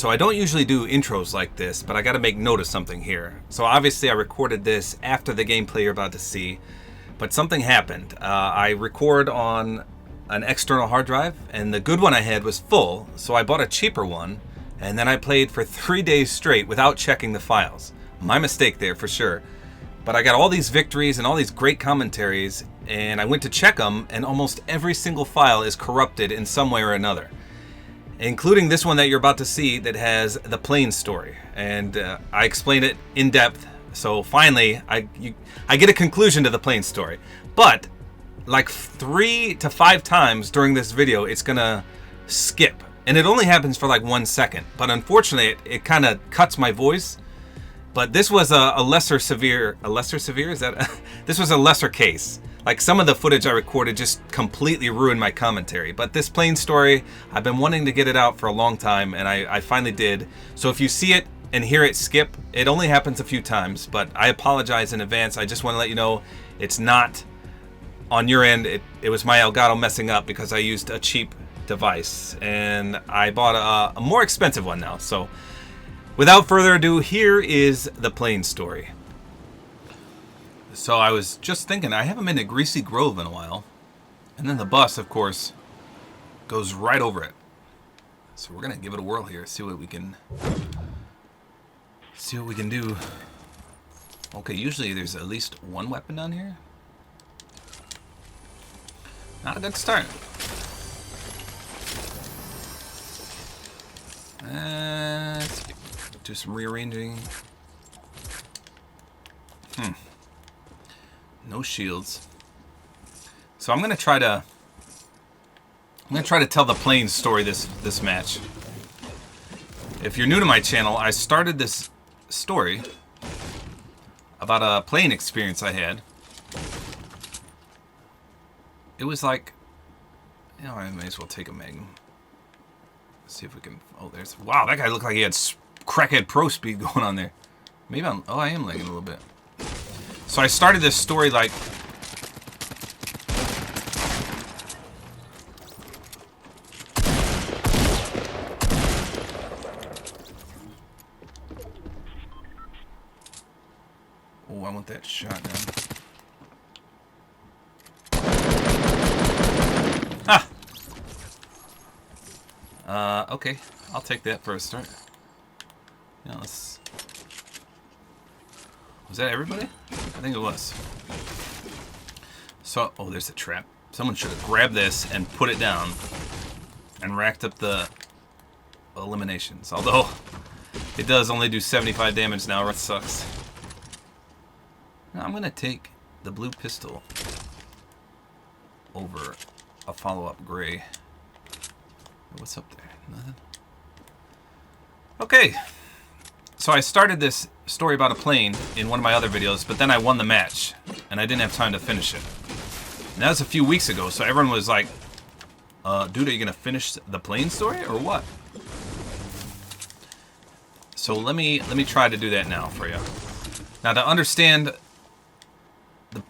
So I don't usually do intros like this, but I gotta make note of something here. So obviously I recorded this after the gameplay you're about to see, but something happened. I record on an external hard drive, and the good one I had was full, so I bought a cheaper one, and then I played for 3 days straight without checking the files. My mistake there for sure. But I got all these victories and all these great commentaries, and I went to check them, and almost every single file is corrupted in some way or another. Including this one that you're about to see that has the plane story. And I explain it in depth, so finally I get a conclusion to the plane story. But like 3 to 5 times during this video it's gonna skip. And it only happens for like 1 second. But unfortunately it kind of cuts my voice. But this was a lesser severe, is that? This was a lesser case. Like some of the footage I recorded just completely ruined my commentary. But this plane story, I've been wanting to get it out for a long time, and I finally did. So if you see it and hear it skip, it only happens a few times, but I apologize in advance. I just want to let you know it's not on your end. It was my Elgato messing up because I used a cheap device, and I bought a more expensive one now. So without further ado, here is the plane story. So I was just thinking, I haven't been to Greasy Grove in a while. And then the bus, of course, goes right over it. So we're going to give it a whirl here, see what we can do. Okay, usually there's at least one weapon down here. Not a good start. Let's do some rearranging. No shields. So I'm gonna try to tell the plane story this match. If you're new to my channel, I started this story about a plane experience I had. It was like, you know, I may as well take a Magnum. Let's see if we can. Oh, there's. Wow, that guy looked like he had crackhead pro speed going on there. Maybe I'm. Oh, I am lagging a little bit. So I started this story like... Oh, I want that shotgun. Ah! Okay. I'll take that for a start. Yeah, let's... Was that everybody? I think it was. So, oh, there's a trap. Someone should have grabbed this and put it down and racked up the eliminations. Although, it does only do 75 damage now. That sucks. Now, I'm going to take the blue pistol over a follow-up gray. What's up there? Nothing? Okay. So I started this story about a plane in one of my other videos, but then I won the match, and I didn't have time to finish it. And that was a few weeks ago, so everyone was like, dude, are you going to finish the plane story, or what? So let me try to do that now for you. Now, to understand the...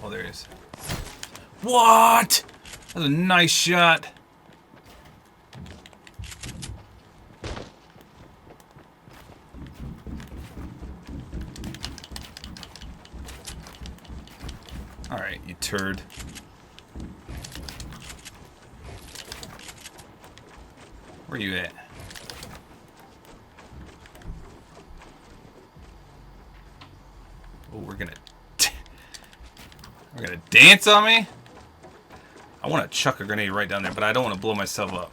Oh, there it is. What? That was a nice shot. Alright, you turd. Where you at? Oh, we're gonna dance on me? I want to chuck a grenade right down there, but I don't want to blow myself up.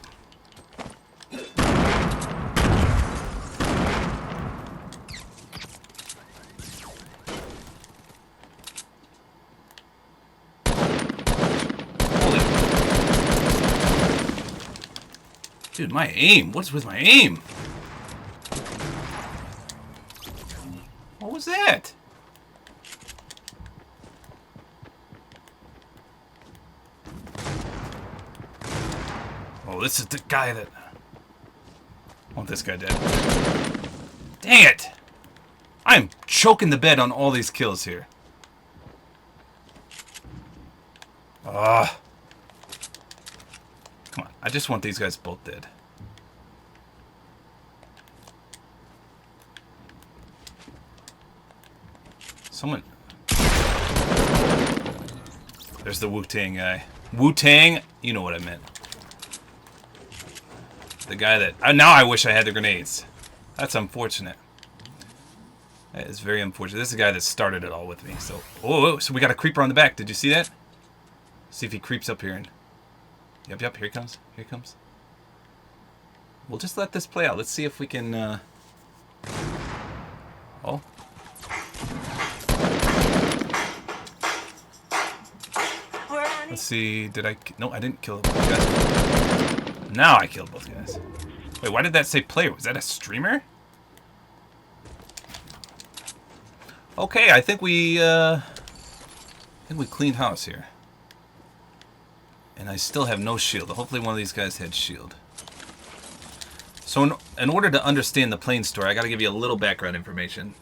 Holy. Dude, my aim. What's with my aim? What was that? Oh, this is the guy that... I want this guy dead. Dang it! I'm choking the bed on all these kills here. Ah. Come on. I just want these guys both dead. Someone... There's the Wu-Tang guy. Wu-Tang? You know what I meant. The guy that... now I wish I had the grenades. That's unfortunate. That is very unfortunate. This is the guy that started it all with me. So, oh, so we got a creeper on the back. Did you see that? See if he creeps up here. And yep, here he comes. Here he comes. We'll just let this play out. Let's see if we can... Oh. Let's see. Did I... No, I didn't kill both guys. Now I killed both guys. Wait, why did that say player? Was that a streamer? Okay, I think we cleaned house here. And I still have no shield. Hopefully one of these guys had shield. So in order to understand the plane story, I got to give you a little background information.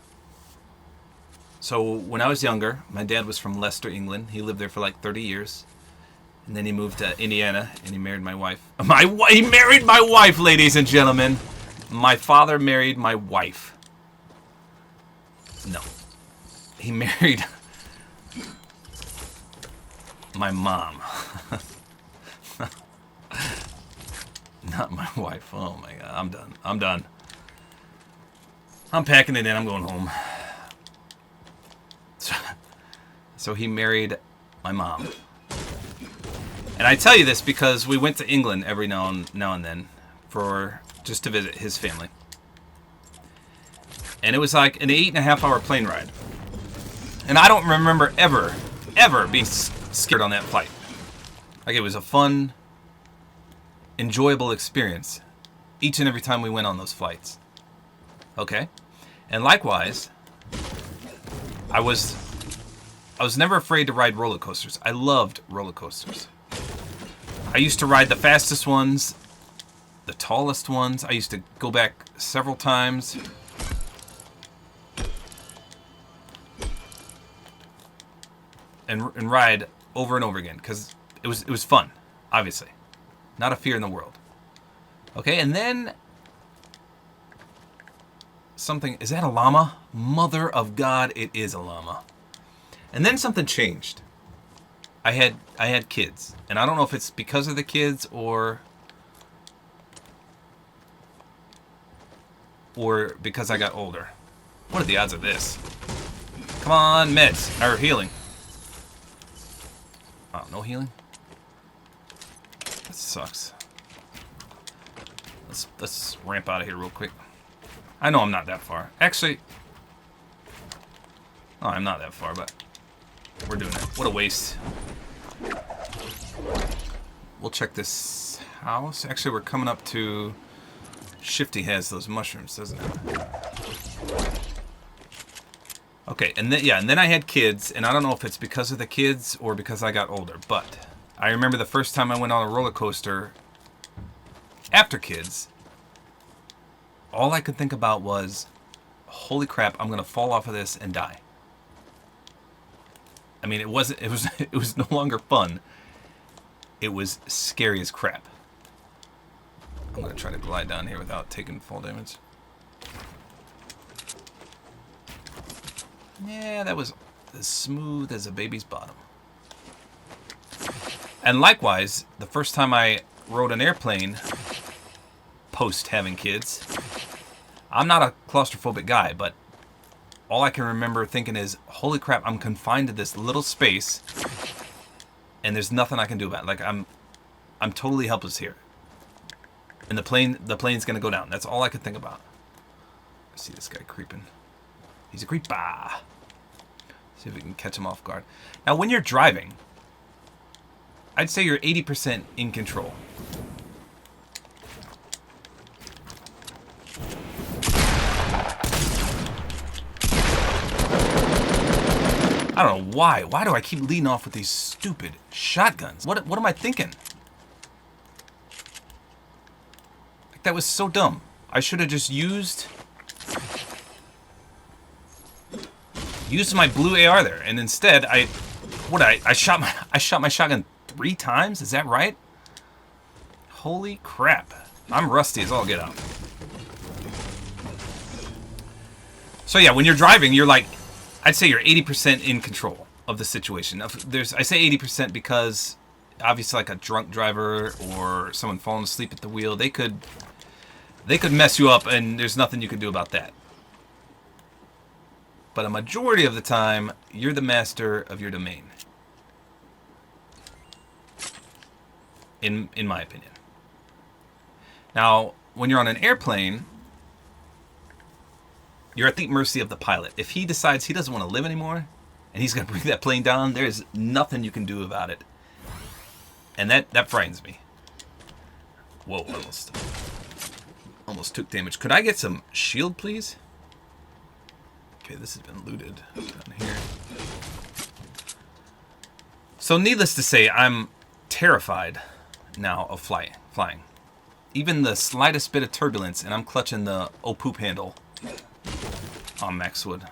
So when I was younger, my dad was from Leicester, England. He lived there for like 30 years. And then he moved to Indiana, and he married my wife. He married my wife, ladies and gentlemen. My father married my wife. No. He married my mom. Not my wife. Oh my god, I'm done. I'm done. I'm packing it in. I'm going home. So he married my mom. And I tell you this because we went to England every now and then for just to visit his family. And it was like an 8.5-hour plane ride. And I don't remember ever being scared on that flight. Like, it was a fun, enjoyable experience each and every time we went on those flights. Okay? And likewise, I was never afraid to ride roller coasters. I loved roller coasters. I used to ride the fastest ones, the tallest ones. I used to go back several times. And ride over and over again, because it was fun, obviously. Not a fear in the world. Okay, and then something... Is that a llama? Mother of God, it is a llama. And then something changed. I had kids, and I don't know if it's because of the kids or because I got older. What are the odds of this? Come on, meds or healing. Oh, no healing? That sucks. Let's ramp out of here real quick. I know I'm not that far. Actually, oh, I'm not that far, but we're doing it. What a waste. We'll check this house. Actually, we're coming up to... Shifty has those mushrooms, doesn't it? Okay, and then I had kids, and I don't know if it's because of the kids or because I got older, but I remember the first time I went on a roller coaster after kids, all I could think about was, holy crap, I'm gonna fall off of this and die. I mean, it was no longer fun. It was scary as crap. I'm gonna try to glide down here without taking fall damage. Yeah, that was as smooth as a baby's bottom. And likewise, the first time I rode an airplane post having kids, I'm not a claustrophobic guy, but all I can remember thinking is, holy crap, I'm confined to this little space and there's nothing I can do about it. Like, I'm totally helpless here. And the plane's gonna go down. That's all I could think about. I see this guy creeping. He's a creeper. See if we can catch him off guard. Now, when you're driving, I'd say you're 80% in control. I don't know why. Why do I keep leading off with these stupid shotguns? What am I thinking? Like, that was so dumb. I should have just used my blue AR there, and instead I shot my shotgun 3 times? Is that right? Holy crap. I'm rusty as all get out. So yeah, when you're driving, you're like, I'd say you're 80% in control of the situation. I say 80% because obviously like a drunk driver or someone falling asleep at the wheel, they could mess you up and there's nothing you can do about that. But a majority of the time, you're the master of your domain. In my opinion. Now, when you're on an airplane, you're at the mercy of the pilot. If he decides he doesn't want to live anymore, and he's going to bring that plane down, there's nothing you can do about it. And that frightens me. Whoa, almost took damage. Could I get some shield, please? Okay, this has been looted down here. So needless to say, I'm terrified now of flying. Even the slightest bit of turbulence, and I'm clutching the poop handle on Maxwood.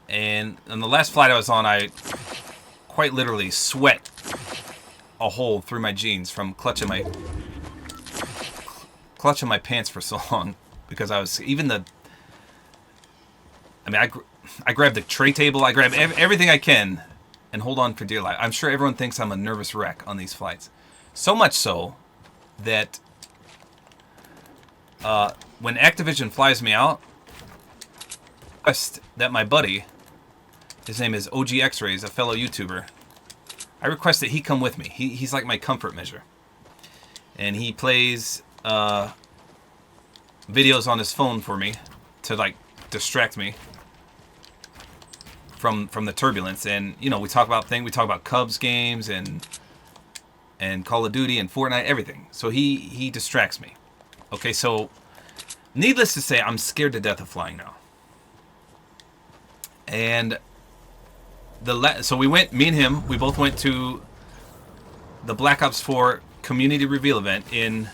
And on the last flight I was on, I quite literally sweat a hole through my jeans from clutching my pants for so long, because I was I grabbed the tray table, I grabbed everything I can and hold on for dear life. I'm sure everyone thinks I'm a nervous wreck on these flights. So much so that when Activision flies me out, that my buddy, his name is OG X-Rays, a fellow YouTuber, I request that he come with me. He's like my comfort measure. And he plays videos on his phone for me to like distract me from the turbulence. And you know, we talk about Cubs games and Call of Duty and Fortnite, everything. So he distracts me. Okay, so needless to say, I'm scared to death of flying now. And so we went, me and him, we both went to the Black Ops 4 community reveal event in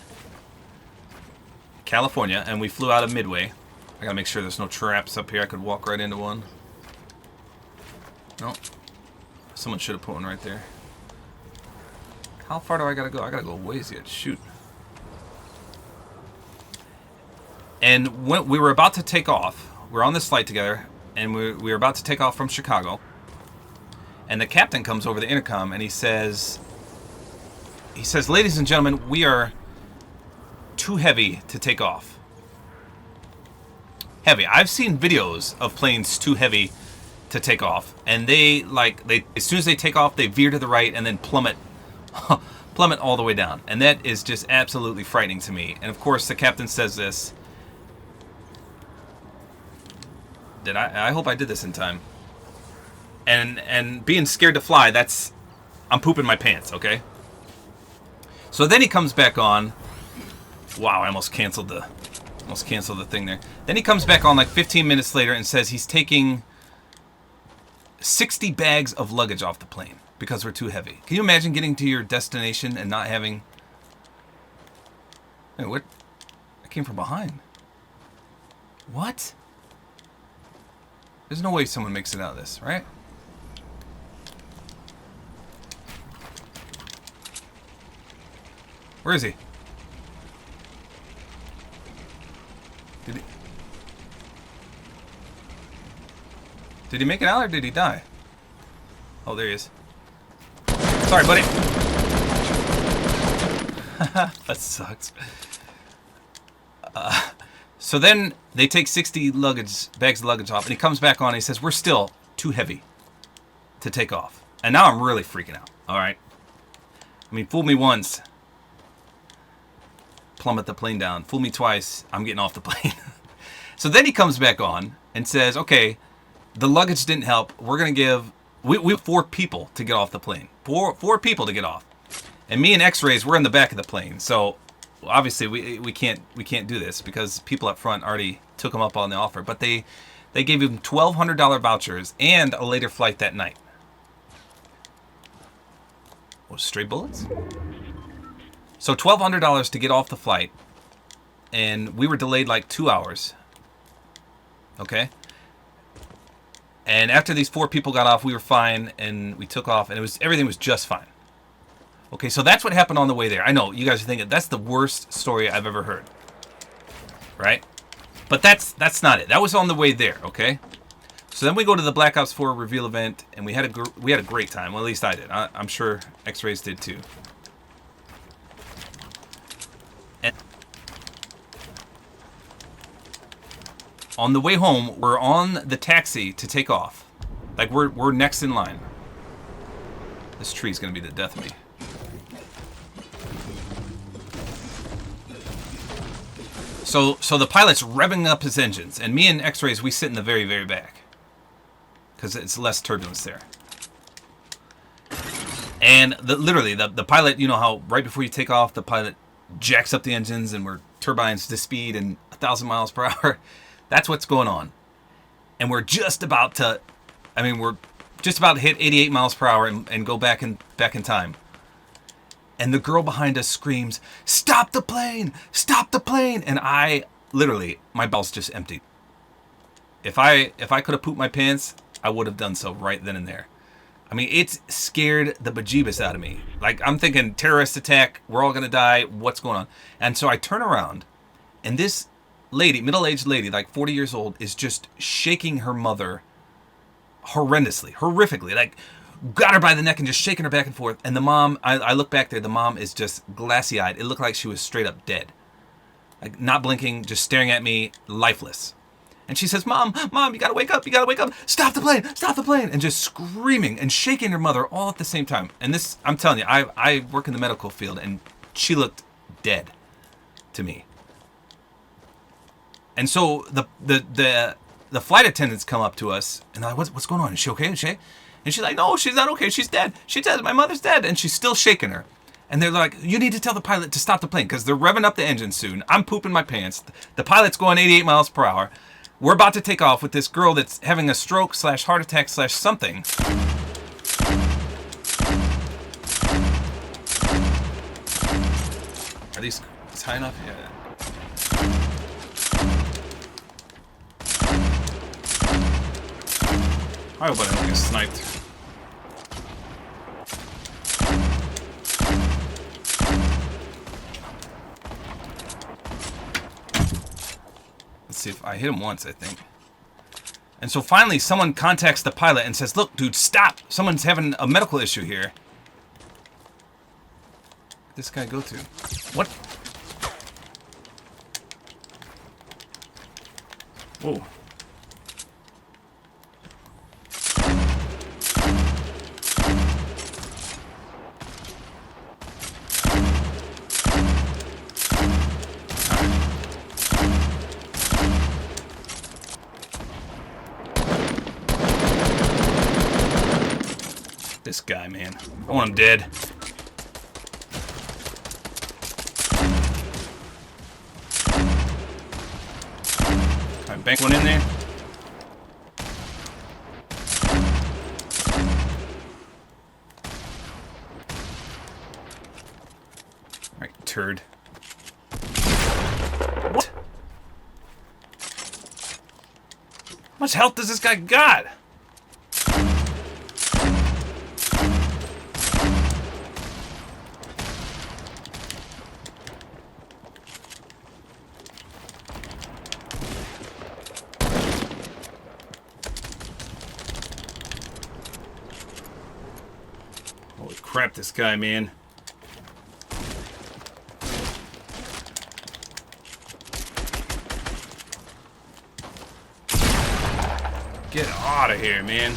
California, and we flew out of Midway. I gotta make sure there's no traps up here. I could walk right into one. No. Someone should have put one right there. How far do I gotta go? I gotta go ways yet. Shoot. And when we were about to take off, we're on this flight together, and we were about to take off from Chicago. And the captain comes over the intercom and he says, ladies and gentlemen, we are too heavy to take off. Heavy. I've seen videos of planes too heavy to take off, and they as soon as they take off, they veer to the right and then plummet all the way down. And that is just absolutely frightening to me. And of course, the captain says this. I hope I did this in time. And being scared to fly, I'm pooping my pants, okay? So then he comes back on. Wow, I almost canceled the thing there. Then he comes back on like 15 minutes later and says he's taking 60 bags of luggage off the plane because we're too heavy. Can you imagine getting to your destination and not having... Wait, what? I came from behind. What? There's no way someone makes it out of this, right? Where is he? Did he make it out or did he die? Oh, there he is. Sorry, buddy. That sucks. So then they take 60 bags of luggage off, and he comes back on and he says, we're still too heavy to take off. And now I'm really freaking out, all right? I mean, fool me once, plummet the plane down. Fool me twice, I'm getting off the plane. So then he comes back on and says, okay, the luggage didn't help. We're going to give... We have 4 people to get off the plane. Four people to get off. And me and X-Rays, we're in the back of the plane. So obviously we can't do this because people up front already took him up on the offer. But they gave him $1,200 vouchers and a later flight that night. What, stray bullets? So $1,200 to get off the flight. And we were delayed like 2 hours. Okay? And after these 4 people got off, we were fine, and we took off, and everything was just fine. Okay, so that's what happened on the way there. I know, you guys are thinking, that's the worst story I've ever heard. Right? But that's not it. That was on the way there, okay? So then we go to the Black Ops 4 reveal event, and we had a great time. Well, at least I did. I'm sure X-Rays did too. And on the way home, we're on the taxi to take off. Like, we're next in line. This tree's gonna be the death of me. So the pilot's revving up his engines, and me and X-Rays, we sit in the very, very back. Because it's less turbulence there. And literally, the pilot, you know how right before you take off, the pilot jacks up the engines and we're turbines to speed and 1,000 miles per hour. That's what's going on. And we're just about to, we're just about to hit 88 miles per hour and go back in time. And the girl behind us screams, "Stop the plane! Stop the plane!" And I, literally, my bowels just emptied. If I could have pooped my pants, I would have done so right then and there. It scared the bejeebus out of me. Like, I'm thinking, terrorist attack, we're all going to die, what's going on? And so I turn around, and this lady, middle-aged lady, like 40 years old, is just shaking her mother horrendously, horrifically. Like, got her by the neck and just shaking her back and forth. And the mom, I look back there, the mom is just glassy-eyed. It looked like she was straight up dead. Like, not blinking, just staring at me, lifeless. And she says, Mom, you gotta wake up, stop the plane, and just screaming and shaking her mother all at the same time. And this, I'm telling you, I work in the medical field, and she looked dead to me. And so the flight attendants come up to us, and they're like, what's going on? Is she okay? And she's like, no, she's not okay. She's dead. She's dead. My mother's dead. And she's still shaking her. And they're like, you need to tell the pilot to stop the plane because they're revving up the engine soon. I'm pooping my pants. The pilot's going 88 miles per hour. We're about to take off with this girl that's having a stroke / heart attack / something. Are these high enough? Yeah. I hope I don't get sniped. Let's see if I hit him once, I think. And so finally, someone contacts the pilot and says, look, dude, stop. Someone's having a medical issue here. Where'd this guy go to? What? Whoa. This guy, man. I want him dead. Can I bank one in there? Alright, turd. What? How much health does this guy got? Holy crap, this guy, man. Get out of here, man.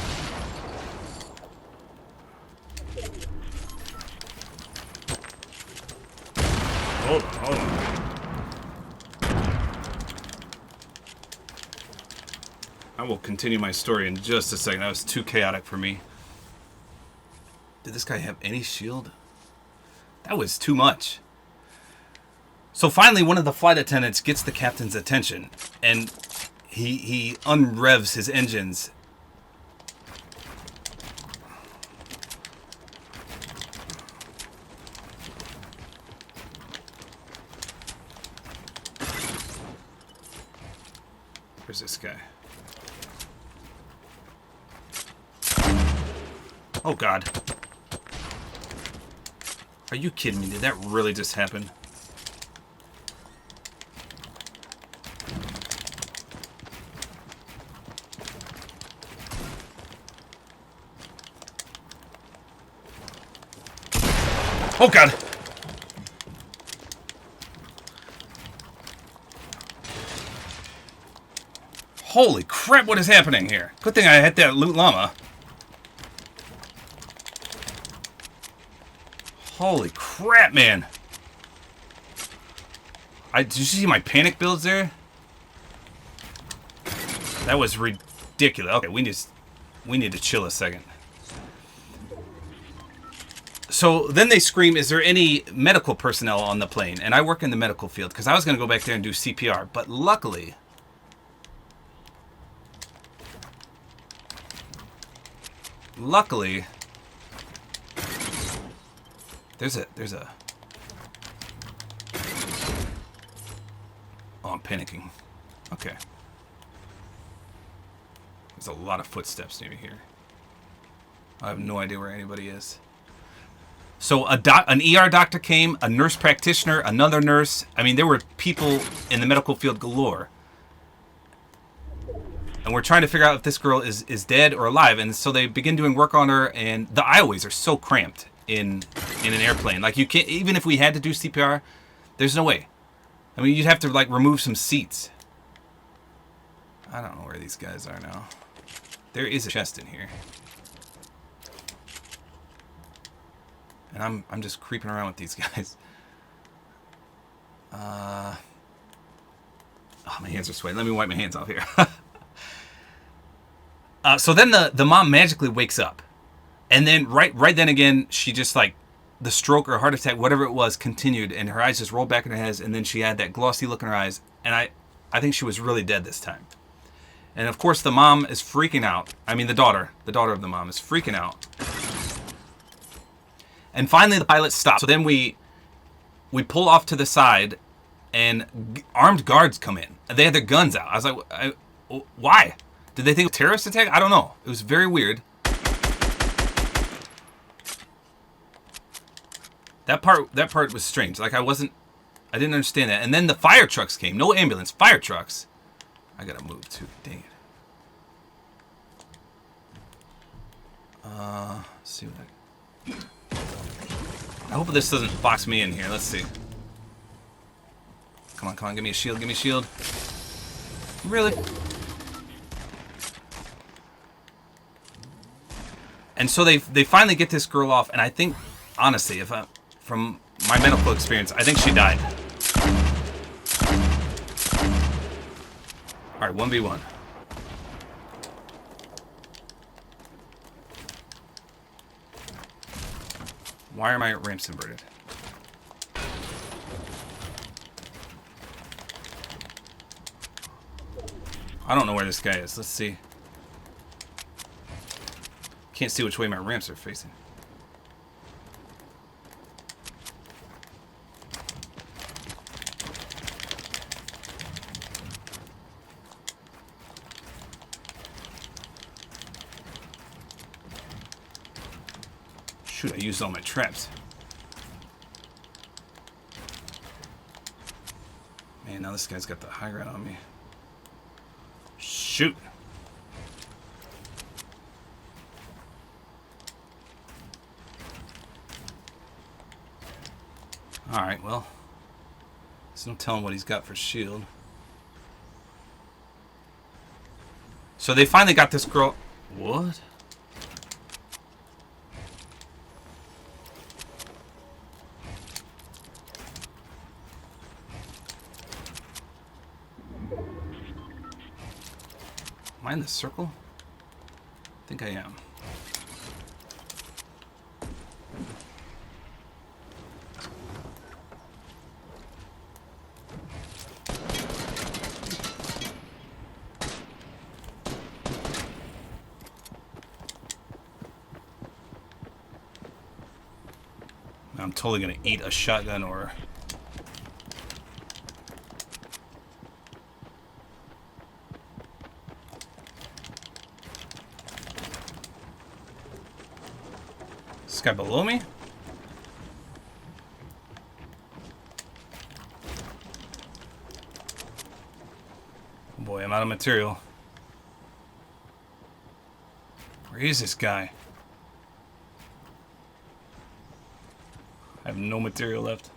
Hold on. I will continue my story in just a second. That was too chaotic for me. Did this guy have any shield? That was too much. So finally, one of the flight attendants gets the captain's attention, and he unrevs his engines. Where's this guy? Oh, God. Are you kidding me? Did that really just happen? Oh, God. Holy crap, what is happening here? Good thing I hit that loot llama. Holy crap, man. Did you see my panic builds there? That was ridiculous. Okay, we need to chill a second. So then they scream, is there any medical personnel on the plane? And I work in the medical field because I was going to go back there and do CPR. But luckily, there's a... Oh, I'm panicking. Okay. There's a lot of footsteps near here. I have no idea where anybody is. So an ER doctor came, a nurse practitioner, another nurse. I mean, there were people in the medical field galore. And we're trying to figure out if this girl is dead or alive. And so they begin doing work on her, and the aisleways are so cramped in an airplane. Like, you can't, even if we had to do CPR, there's no way. I mean, you'd have to, like, remove some seats. I don't know where these guys are now. There is a chest in here. And I'm just creeping around with these guys. Oh, my hands are sweating. Let me wipe my hands off here. So then the mom magically wakes up. And then right then again, she just, like, the stroke or heart attack, whatever it was, continued. And her eyes just rolled back in her head. And then she had that glossy look in her eyes. And I think she was really dead this time. And, of course, the mom is freaking out. I mean, the daughter of the mom is freaking out. And finally, the pilot stopped. So then we pull off to the side, and armed guards come in. They had their guns out. I was like, why? Did they think it was a terrorist attack? I don't know. It was very weird. That part was strange. Like, I didn't understand that. And then the fire trucks came. No ambulance, fire trucks. I gotta move too. Dang it. Let's see what I hope this doesn't box me in here. Let's see. Come on, give me a shield, give me a shield. Really? And so they finally get this girl off, and I think, honestly, from my medical experience, I think she died. Alright, 1v1. Why are my ramps inverted? I don't know where this guy is. Let's see. Can't see which way my ramps are facing. Shoot, I used all my traps. Man, now this guy's got the high ground on me. Shoot. Alright, well. There's no telling what he's got for shield. So they finally got this girl. What? Am I in the circle? I think I am. I'm totally gonna eat a shotgun or... guy below me? Oh boy, I'm out of material. Where is this guy? I have no material left.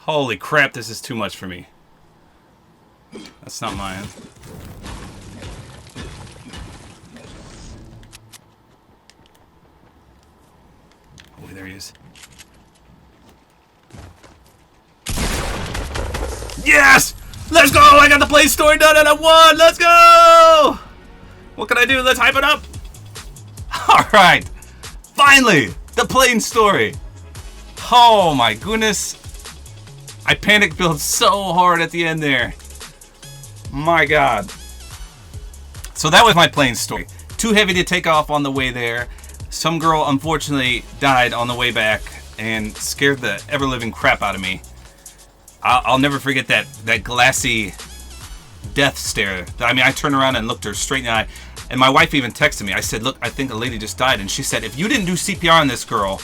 Holy crap, this is too much for me. That's not mine. Oh, there he is. Yes! Let's go! I got the play story done and I won! Let's go! What can I do? Let's hype it up! Alright! Finally! The plane story! Oh my goodness! I panic built so hard at the end there. My god. So that was my plane story. Too heavy to take off on the way there. Some girl unfortunately died on the way back and scared the ever-living crap out of me. I'll never forget that glassy death stare. I mean, I turned around and looked her straight in the eye. And my wife even texted me. I said, look, I think a lady just died. And she said, if you didn't do CPR on this girl,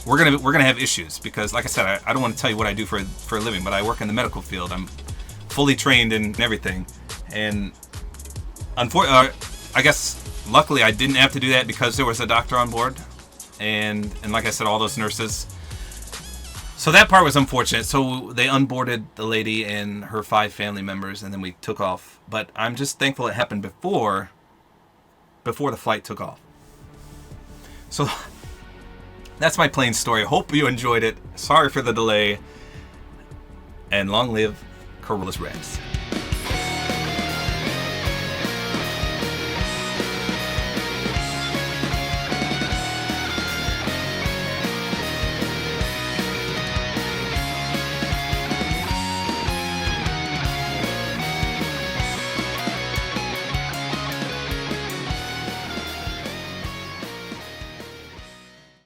we're gonna have issues. Because, like I said, I don't want to tell you what I do for a living, but I work in the medical field. I'm fully trained in everything. And I guess, luckily, I didn't have to do that because there was a doctor on board. And like I said, all those nurses. So that part was unfortunate. So they unboarded the lady and her 5 family members, and then we took off. But I'm just thankful it happened before the flight took off. So that's my plane story. Hope you enjoyed it. Sorry for the delay. And long live Corollas Rex.